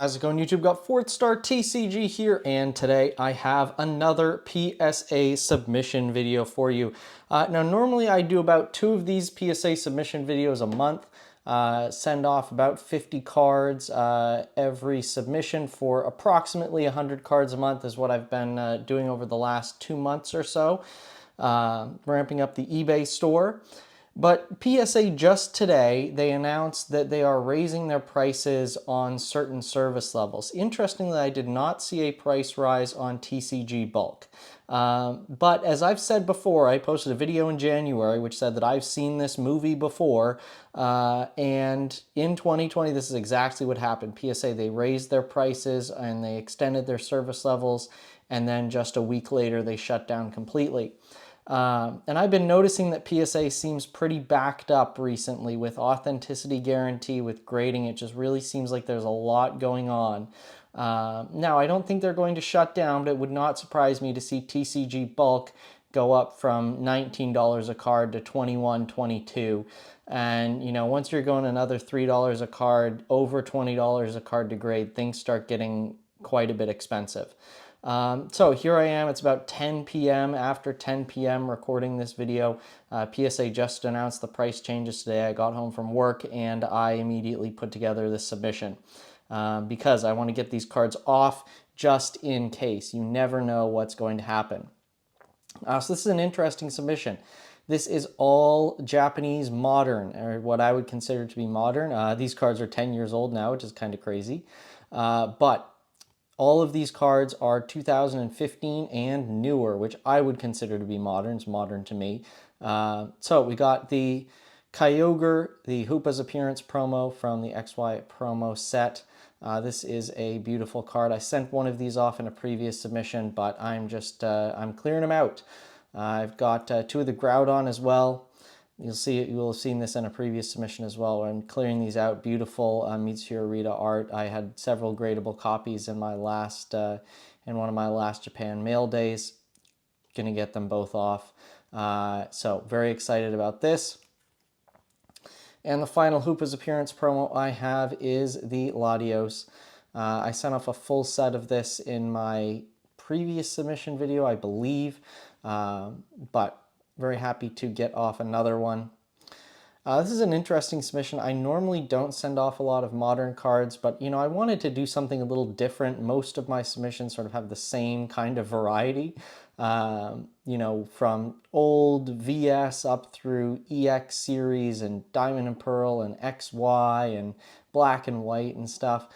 How's it going, YouTube? Got FourthStarTCG here, and today I have another PSA submission video for you. Now, normally I do about 2 of these PSA submission videos a month, send off about 50 cards every submission for approximately 100 cards a month is what I've been doing over the last 2 months or so, ramping up the eBay store. But PSA just today, they announced that they are raising their prices on certain service levels. Interestingly, I did not see a price rise on TCG bulk. But as I've said before, I posted a video in January which said that I've seen this movie before, and in 2020 this is exactly what happened. PSA, they raised their prices and they extended their service levels, and then just a week later they shut down completely. And I've been noticing that PSA seems pretty backed up recently with authenticity guarantee, with grading. It just really seems like there's a lot going on. Now, I don't think they're going to shut down, but it would not surprise me to see TCG bulk go up from $19 a card to $21, $22. And, you know, once you're going another $3 a card, over $20 a card to grade, things start getting quite a bit expensive. So here I am, it's about 10 p.m. After 10 p.m. recording this video. PSA just announced the price changes today. I got home from work and I immediately put together this submission because I want to get these cards off just in case. You never know what's going to happen. So this is an interesting submission. This is all Japanese modern, or what I would consider to be modern. These cards are 10 years old now, which is kind of crazy. But all of these cards are 2015 and newer, which I would consider to be modern. It's modern to me. So we got the Kyogre, the Hoopa's Appearance promo from the XY promo set. This is a beautiful card. I sent one of these off in a previous submission, but I'm clearing them out. I've got 2 of the Groudon as well. You will have seen this in a previous submission as well, where I'm clearing these out. Beautiful Mitsuhiro Rita art. I had several gradable copies in my last, in one of my last Japan mail days. Gonna get them both off. So very excited about this. And the final Hoopa's Appearance promo I have is the Latios. I sent off a full set of this in my previous submission video, I believe, but very happy to get off another one. This is an interesting submission. I normally don't send off a lot of modern cards, but you know, I wanted to do something a little different. Most of my submissions sort of have the same kind of variety, you know, from old VS up through EX series and Diamond and Pearl and XY and Black and White and stuff.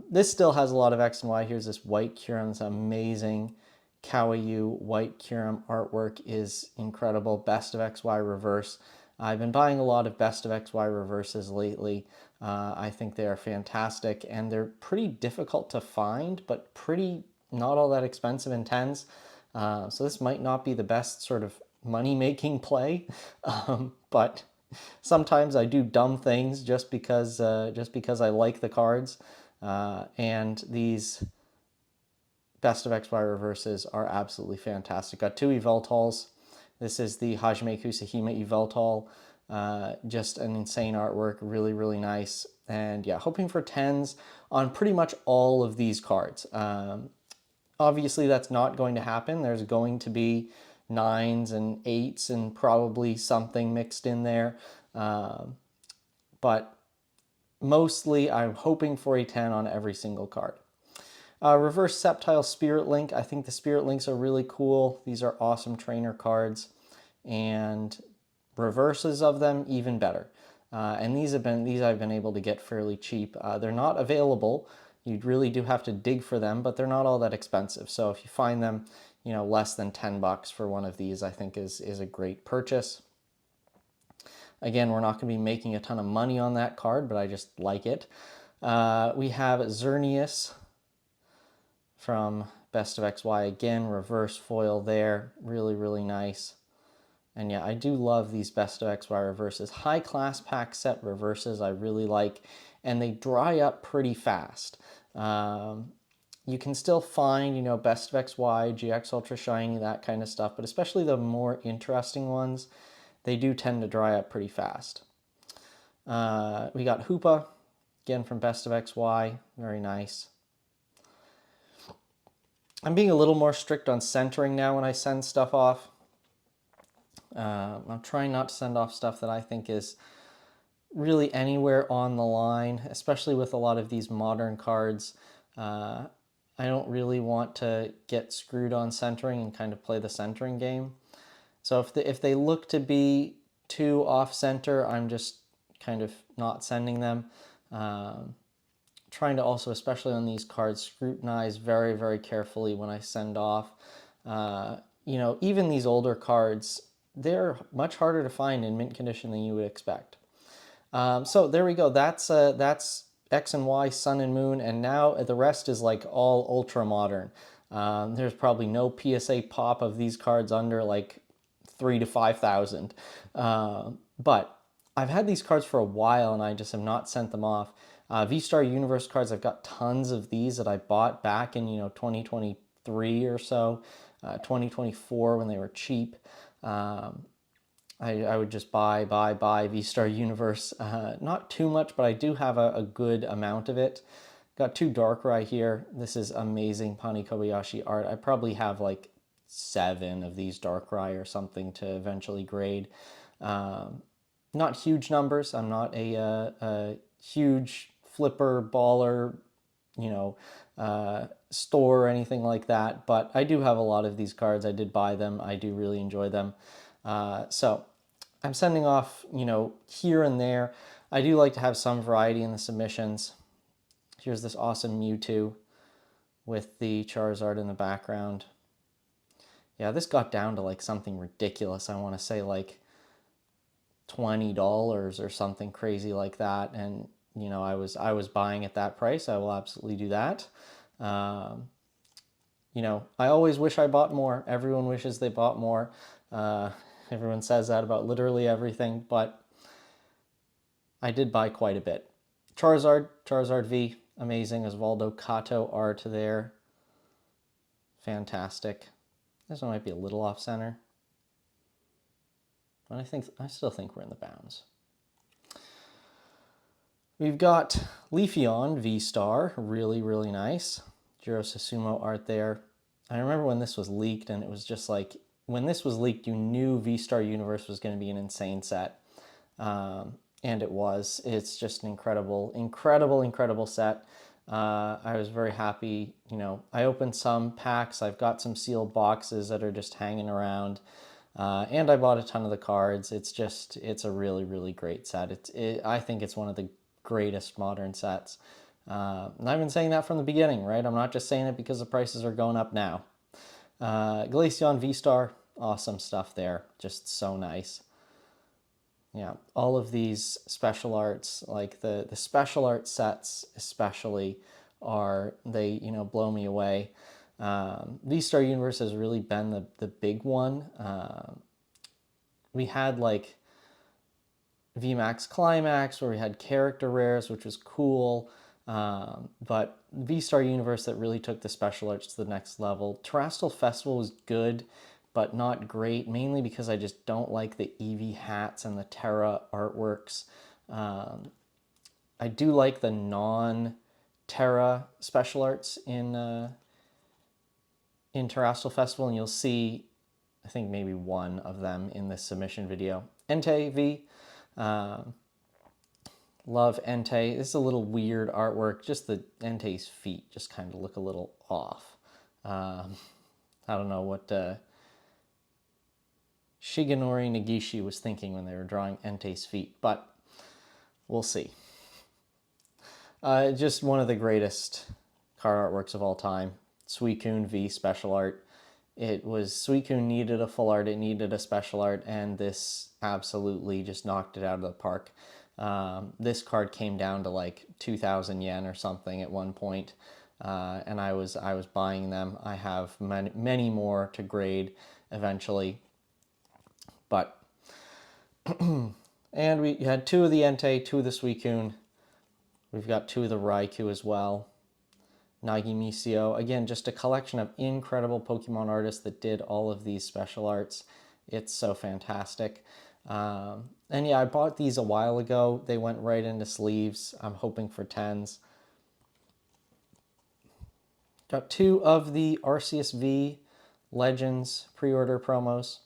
This still has a lot of X and Y. Here's this white Kyurem, this amazing Kawaii white Kyurem artwork is incredible. Best of XY reverse. I've been buying a lot of Best of XY reverses lately. I think they are fantastic, and they're pretty difficult to find, but pretty not all that expensive in tens. So this might not be the best sort of money-making play, but sometimes I do dumb things just because I like the cards, and these Best of XY reverses are absolutely fantastic. Got 2 Eveltals. This is the Hajime Kusahima Eveltal. Just an insane artwork, really, really nice. And yeah, hoping for 10s on pretty much all of these cards. Obviously, that's not going to happen. There's going to be 9s and 8s and probably something mixed in there. But mostly, I'm hoping for a 10 on every single card. Reverse Sceptile Spirit Link. I think the Spirit Links are really cool. These are awesome trainer cards, and reverses of them even better. And these I've been able to get fairly cheap. They're not available. You really do have to dig for them, but they're not all that expensive. So if you find them, you know, less than 10 bucks for one of these, I think is a great purchase. Again, we're not going to be making a ton of money on that card, but I just like it. We have Xerneas from Best of XY again, reverse foil there, really, really nice. And yeah, I do love these Best of XY reverses. High class pack set reverses I really like, and they dry up pretty fast. You can still find, you know, Best of XY, GX Ultra Shiny, that kind of stuff, but especially the more interesting ones, they do tend to dry up pretty fast. We got Hoopa, again from Best of XY, very nice. I'm being a little more strict on centering now when I send stuff off. I'm trying not to send off stuff that I think is really anywhere on the line, especially with a lot of these modern cards. I don't really want to get screwed on centering and kind of play the centering game. So if they look to be too off center, I'm just kind of not sending them. Trying to also, especially on these cards, scrutinize very, very carefully when I send off. You know, even these older cards, they're much harder to find in mint condition than you would expect. So there we go. That's X and Y, Sun and Moon, and now the rest is like all ultra modern. There's probably no PSA pop of these cards under like 3,000 to 5,000. But I've had these cards for a while and I just have not sent them off. VSTAR Universe cards, I've got tons of these that I bought back in 2023 or so, 2024 when they were cheap. I would just buy VSTAR Universe. Not too much, but I do have a good amount of it. Got 2 Darkrai here. This is amazing Pani Kobayashi art. I probably have like 7 of these Darkrai or something to eventually grade. Not huge numbers. I'm not a huge flipper baller, store or anything like that, but I do have a lot of these cards. I did buy them. I do really enjoy them. So I'm sending off, here and there. I do like to have some variety in the submissions. Here's this awesome Mewtwo with the Charizard in the background. Yeah, this got down to like something ridiculous. I want to say like $20 or something crazy like that. And, I was buying at that price. I will absolutely do that. I always wish I bought more. Everyone wishes they bought more. Everyone says that about literally everything, but I did buy quite a bit. Charizard V, amazing. Osvaldo Cato art there. Fantastic. This one might be a little off center, but I still think we're in the bounds. We've got Leafeon V-Star, really, really nice. Jiro Susumu art there. I remember when this was leaked, and it was just like, when this was leaked, you knew VSTAR Universe was going to be an insane set. And it was. It's just an incredible, incredible, incredible set. I was very happy. I opened some packs. I've got some sealed boxes that are just hanging around. And I bought a ton of the cards. It's a really, really great set. I think it's one of the greatest modern sets. And I've been saying that from the beginning, right? I'm not just saying it because the prices are going up now. Glaceon V-Star, awesome stuff there. Just so nice. Yeah, all of these special arts, like the special art sets especially, they blow me away. V-Star Universe has really been the big one. We had like VMAX Climax where we had character rares, which was cool. But V-Star Universe that really took the special arts to the next level. Terrestrial Festival was good, but not great, mainly because I just don't like the Eevee hats and the Terra artworks. I do like the non-Terra special arts in Terrestrial Festival, and you'll see, I think, maybe one of them in this submission video. Entei V. Love Entei. This is a little weird artwork. Just the Entei's feet just kind of look a little off. I don't know what Shigenori Negishi was thinking when they were drawing Entei's feet, but we'll see. Just one of the greatest card artworks of all time. Suicune V special art. Suicune needed a full art, it needed a special art, and this absolutely just knocked it out of the park. This card came down to like 2,000 yen or something at one point, and I was buying them. I have many more to grade eventually, but and we had 2 of the Entei, 2 of the Suicune. We've got 2 of the Raikou as well. Nagimisio, again, just a collection of incredible Pokemon artists that did all of these special arts. It's so fantastic. And yeah, I bought these a while ago. They went right into sleeves. I'm hoping for 10s. Got 2 of the RCSV Legends pre-order promos.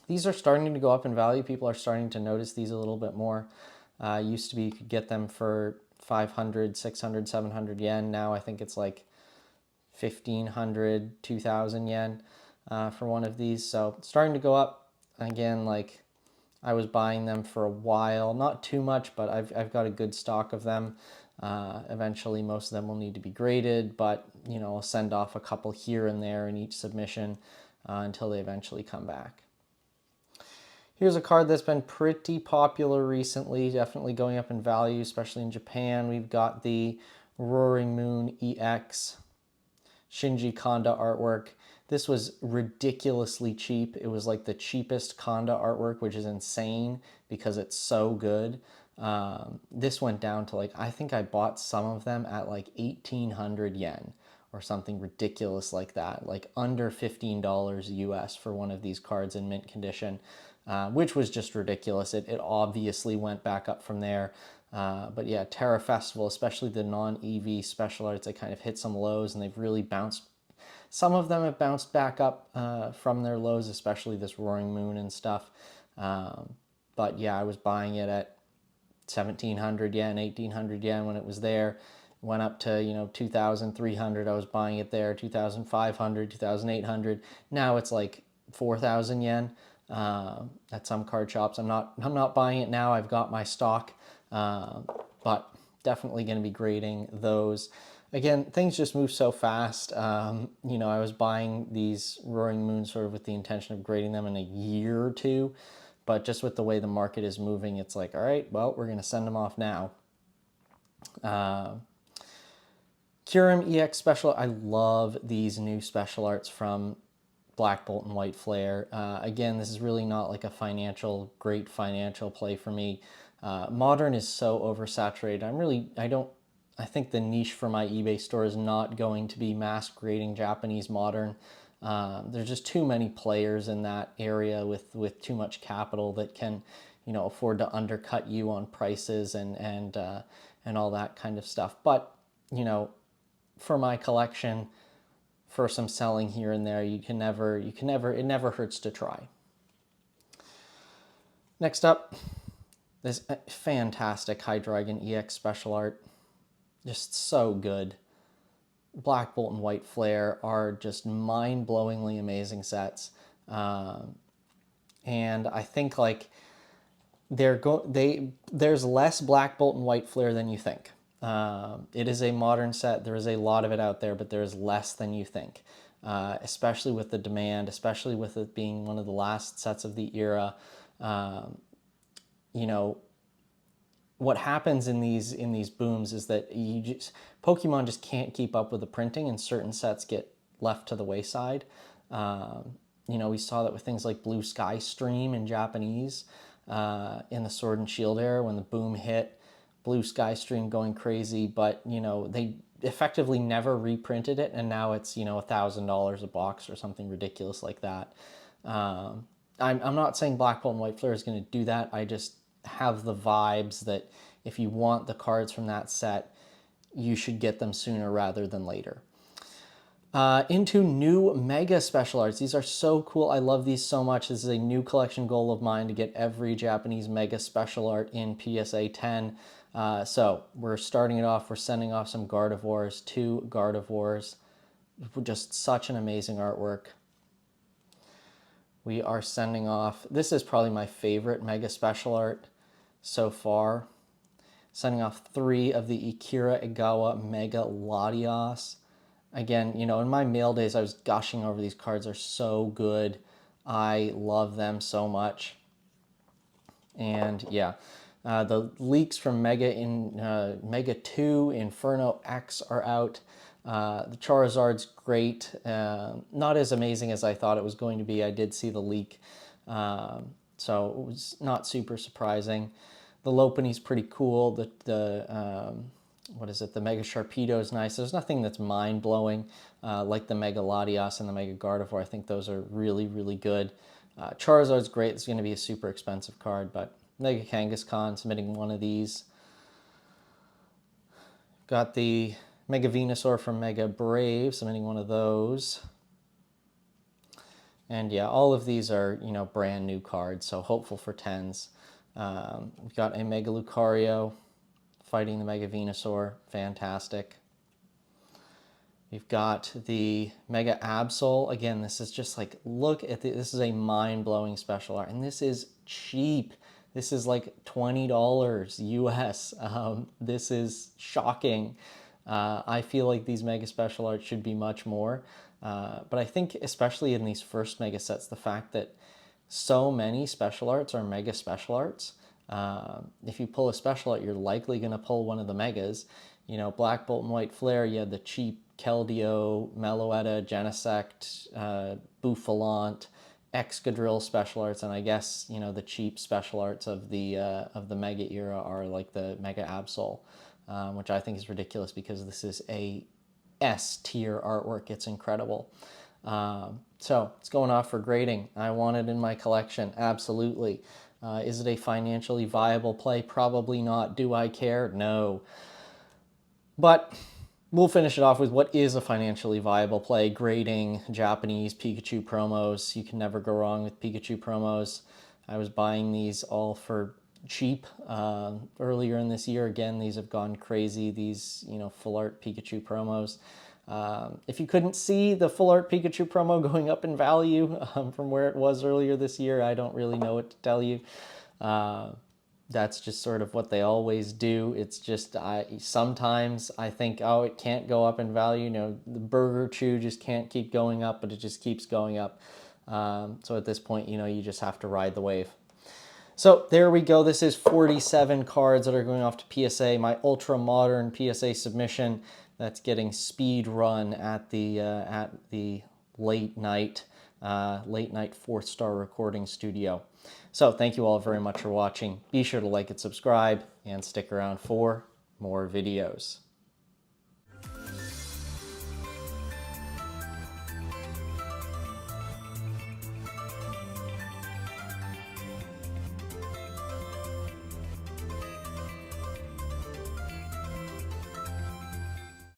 These are starting to go up in value. People are starting to notice these a little bit more. Used to be you could get them for 500, 600, 700 yen. Now I think it's like 1,500, 2,000 yen for one of these. So it's starting to go up. Again, like I was buying them for a while, not too much, but I've got a good stock of them. Eventually, most of them will need to be graded, but you know, I'll send off a couple here and there in each submission until they eventually come back. Here's a card that's been pretty popular recently, definitely going up in value, especially in Japan. We've got the Roaring Moon EX Shinji Kanda artwork. This was ridiculously cheap. It was like the cheapest Kanda artwork, which is insane because it's so good. This went down to like, I think I bought some of them at like 1,800 yen or something ridiculous like that, like under $15 US for one of these cards in mint condition, which was just ridiculous. It obviously went back up from there. But yeah, Terra Festival, especially the non-EV special arts, they kind of hit some lows and they've really bounced. Some of them have bounced back up from their lows, especially this Roaring Moon and stuff. But yeah, I was buying it at 1,700 yen, 1,800 yen when it was there. Went up to, you know, 2,300. I was buying it there, 2,500, 2,800. Now it's like 4,000 yen at some card shops. I'm not buying it now. I've got my stock, but definitely going to be grading those. Again, things just move so fast. You know, I was buying these Roaring Moons sort of with the intention of grading them in a year or two, but just with the way the market is moving, it's like, all right, well, we're going to send them off now. Kyurem EX Special, I love these new special arts from Black Bolt and White Flare. Again, this is really not like a great financial play for me. Modern is so oversaturated. I think the niche for my eBay store is not going to be mass grading Japanese Modern. There's just too many players in that area with too much capital that can, you know, afford to undercut you on prices and all that kind of stuff. But, you know, for my collection, for some selling here and there, it never hurts to try. Next up, this fantastic Hydreigon EX special art. Just so good. Black Bolt and White Flare are just mind-blowingly amazing sets. And I think like there's less Black Bolt and White Flare than you think. It is a modern set. There is a lot of it out there, but there is less than you think, especially with the demand, especially with it being one of the last sets of the era. You know, what happens in these booms is that Pokemon just can't keep up with the printing, and certain sets get left to the wayside. You know, we saw that with things like Blue Sky Stream in Japanese in the Sword and Shield era when the boom hit. Blue Sky Stream going crazy, but you know, they effectively never reprinted it, and now it's, you know, $1,000 a box or something ridiculous like that. I'm not saying Black Bolt and White Flare is going to do that. I just have the vibes that if you want the cards from that set, you should get them sooner rather than later. Into new Mega Special Arts. These are so cool. I love these so much. This is a new collection goal of mine to get every Japanese Mega Special Art in PSA 10. So we're starting it off. We're sending off some Gardevoirs, 2 Gardevoirs. Just such an amazing artwork. We are sending off, this is probably my favorite Mega Special Art so far. Sending off 3 of the Ikira Egawa Mega Latias. Again, you know, in my mail days, I was gushing over these cards. Are so good. I love them so much. And yeah, the leaks from Mega 2 Inferno X are out. The Charizard's great. Not as amazing as I thought it was going to be. I did see the leak, so it was not super surprising. The Lopunny's pretty cool. What is it? The Mega Sharpedo is nice. There's nothing that's mind-blowing like the Mega Latias and the Mega Gardevoir. I think those are really, really good. Charizard's great. It's going to be a super expensive card, but Mega Kangaskhan submitting one of these. Got the Mega Venusaur from Mega Brave, submitting one of those. And yeah, all of these are, you know, brand new cards, so hopeful for 10s. We've got a Mega Lucario fighting the Mega Venusaur, fantastic. We've got the Mega Absol. Again, this is just like, look at this is a mind-blowing special art, and this is cheap. This is like $20 US. This is shocking. I feel like these Mega Special Arts should be much more. But I think especially in these first Mega sets, the fact that so many Special Arts are Mega Special Arts. If you pull a Special Art, you're likely going to pull one of the Megas. You know, Black Bolt and White Flare, you had the cheap Keldeo, Meloetta, Genesect, Bouffalant, Excadrill Special Arts, and I guess, you know, the cheap Special Arts of the Mega era are like the Mega Absol, which I think is ridiculous because this is a S tier artwork. It's incredible. So it's going off for grading. I want it in my collection, absolutely. Is it a financially viable play? Probably not. Do I care? No. But we'll finish it off with what is a financially viable play. Grading Japanese Pikachu promos. You can never go wrong with Pikachu promos. I was buying these all for cheap earlier in this year. Again, these have gone crazy, these, you know, full art Pikachu promos. If you couldn't see the full art Pikachu promo going up in value from where it was earlier this year, I don't really know what to tell you. That's just sort of what they always do. It's just, sometimes I think, oh, it can't go up in value. You know, the Burger Chew just can't keep going up, but it just keeps going up. So at this point, you know, you just have to ride the wave. So there we go. This is 47 cards that are going off to PSA. My ultra modern PSA submission that's getting speed run at the late night Fourth Star recording studio. So thank you all very much for watching. Be sure to like and subscribe and stick around for more videos.